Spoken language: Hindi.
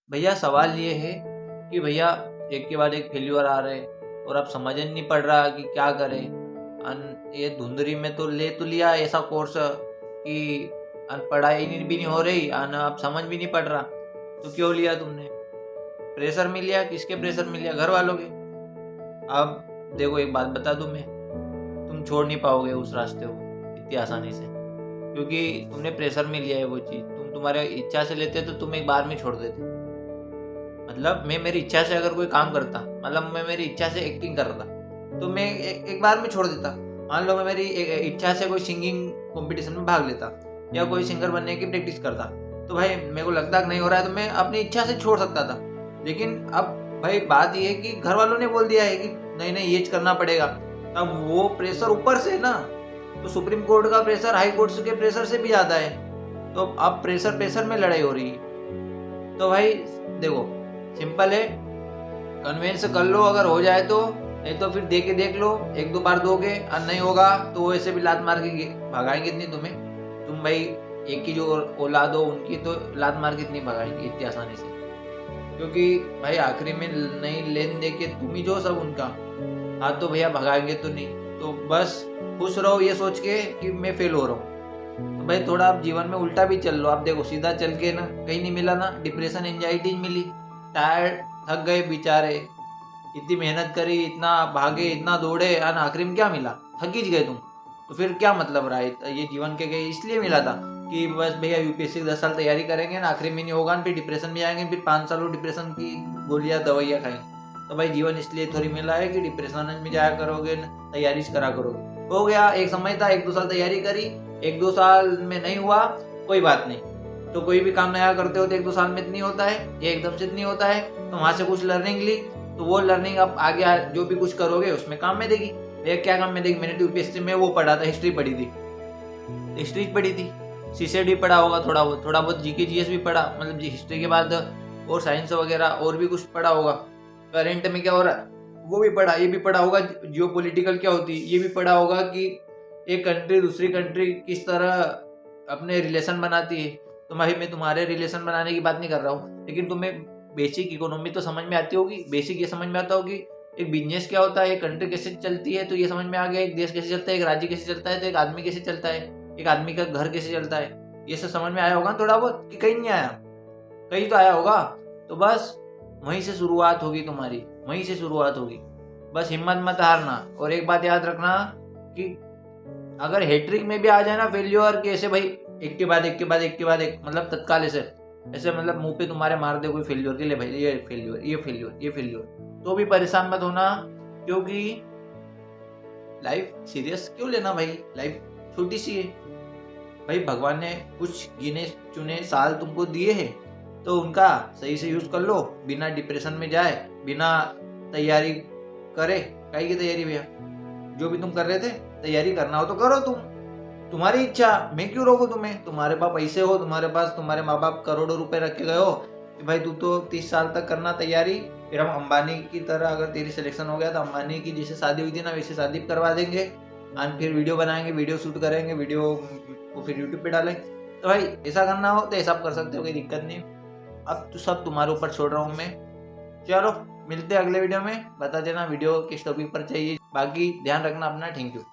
भैया सवाल ये है कि भैया एक के बाद एक फेल्यूर आ रहे और अब समझ ही नहीं पड़ रहा कि क्या करें। ये धुंधरी में तो लिया ऐसा कोर्स कि पढ़ाई भी नहीं हो रही अब समझ भी नहीं पड़ रहा। तो क्यों लिया तुमने? प्रेशर मिल लिया, किसके प्रेशर मिल लिया? घर वालों के। अब देखो एक बात बता दूं मैं, तुम छोड़ नहीं पाओगे उस रास्ते को इतनी आसानी से, क्योंकि तुमने प्रेशर में लिया है वो चीज़। तुम तुम्हारे इच्छा से लेते तो तुम एक बार में छोड़ देते। मतलब मैं मेरी इच्छा से अगर कोई काम करता, मतलब मैं मेरी इच्छा से एक्टिंग कर रहा था तो मैं एक बार में छोड़ देता। मान लो मैं मेरी इच्छा से कोई सिंगिंग कंपटीशन में भाग लेता या कोई सिंगर बनने की प्रैक्टिस करता, तो भाई मेरे को लगता कि नहीं हो रहा है तो मैं अपनी इच्छा से छोड़ सकता था। लेकिन अब भाई बात यह है कि घर वालों ने बोल दिया है कि नहीं नहीं ये करना पड़ेगा। अब वो प्रेशर ऊपर से ना, तो सुप्रीम कोर्ट का प्रेशर हाई कोर्ट के प्रेशर से भी ज्यादा है। तो अब प्रेशर में लड़ाई हो रही है। तो भाई देखो सिंपल है, कन्वेंस कर लो अगर हो जाए तो, नहीं तो फिर दे के देख लो, एक दो बार दोगे और नहीं होगा तो वो ऐसे भी लात मार के भगाएंगे इतनी तुम्हें। तुम भाई एक ही जो औलाद हो उनकी तो लात मार के इतनी भगाएंगे इतनी आसानी से, क्योंकि भाई आखिरी में नहीं लेन दे के तुम ही जो सब उनका। हाँ तो भैया भगाएंगे तो नहीं, तो बस खुश रहो ये सोच के कि मैं फेल हो रहा हूँ। तो भाई थोड़ा आप जीवन में उल्टा भी चल लो। आप देखो सीधा चल के ना कहीं नहीं मिला ना, डिप्रेशन एंजाइटी मिली, टायर्ड थक गए बेचारे, इतनी मेहनत करी, इतना भागे, इतना दौड़े और आखिरी में क्या मिला? थक ही गए तुम। तो फिर क्या मतलब रहा ये जीवन के? गए इसलिए मिला था कि बस भैया यूपीएससी 10 साल तैयारी करेंगे ना, आखिरी में नहीं होगा, फिर डिप्रेशन में जाएंगे, फिर 5 साल डिप्रेशन की गोलियां दवाइयाँ खाएंगे। तो भाई जीवन इसलिए थोड़ी मिला है कि डिप्रेशन में जाया करोगे, तैयारी करा करोगे। हो गया, एक समय था 1-2 साल तैयारी करी, 1-2 साल में नहीं हुआ कोई बात नहीं। तो कोई भी काम नया करते हो तो 1-2 साल में इतनी होता है, ये एकदम से इतनी होता है। तो वहां से कुछ लर्निंग ली, तो वो लर्निंग अब आगे जो भी कुछ करोगे उसमें काम में देगी। भैया क्या काम में देगी? मैंने यूपीएससी में वो पढ़ा था, हिस्ट्री पढ़ी थी, सीसेड भी पढ़ा होगा, थोड़ा बहुत जीके जीएस भी पढ़ा, मतलब हिस्ट्री के बाद और साइंस वगैरह और भी कुछ पढ़ा होगा। करंट में क्या हो रहा है वो भी पढ़ा, ये भी पढ़ा होगा, जियो पॉलिटिकल क्या होती है ये भी पढ़ा होगा कि एक कंट्री दूसरी कंट्री किस तरह अपने रिलेशन बनाती है। तो भाई मैं तुम्हारे रिलेशन बनाने की बात नहीं कर रहा हूँ, लेकिन तुम्हें बेसिक इकोनॉमी तो समझ में आती होगी, बेसिक ये समझ में आता होगी एक बिजनेस क्या होता है, एक कंट्री कैसे चलती है, तो ये समझ में आ गया। एक देश कैसे चलता है, एक राज्य कैसे चलता है, तो एक आदमी कैसे चलता है, एक आदमी का घर कैसे चलता है, ये सब समझ में आया होगा थोड़ा बहुत, कि कहीं नहीं आया? कहीं तो आया होगा। तो बस वहीं से शुरुआत होगी तुम्हारी, वहीं से शुरुआत होगी। बस हिम्मत मत हारना। और एक बात याद रखना कि अगर हैट्रिक में भी आ जाए ना फेल्योर, कि ऐसे भाई एक के बाद एक मतलब तत्काल ऐसे मतलब मुंह पे तुम्हारे मार दे कोई फेल्योर के लिए, भाई ये फेल्योर, तो भी परेशान मत होना, क्योंकि लाइफ सीरियस क्यों लेना भाई, लाइफ छोटी सी है भाई। भगवान ने कुछ गिने चुने साल तुमको दिए हैं, तो उनका सही से यूज कर लो, बिना डिप्रेशन में जाए, बिना तैयारी करे। काहे की तैयारी भैया? जो भी तुम कर रहे थे तैयारी करना हो तो करो, तुम्हारी इच्छा, मैं क्यों रोकूं तुम्हें? तुम्हारे पास पैसे हो, तुम्हारे पास तुम्हारे माँ बाप करोड़ों रुपए रख के गए हो कि भाई तू तो 30 साल तक करना तैयारी, फिर हम अंबानी की तरह, अगर तेरी सिलेक्शन हो गया तो अंबानी की जैसे शादी हुई थी ना वैसे शादी करवा देंगे, एंड फिर वीडियो बनाएंगे, वीडियो शूट करेंगे, वीडियो को फिर यूट्यूब पे डालेंगे। तो भाई ऐसा करना हो तो ऐसा कर सकते हो, कोई दिक्कत नहीं। अब तो सब तुम्हारे ऊपर छोड़ रहा हूँ मैं। चलो मिलते हैं अगले वीडियो में, बता देना वीडियो किस टॉपिक पर चाहिए। बाकी ध्यान रखना अपना, थैंक यू।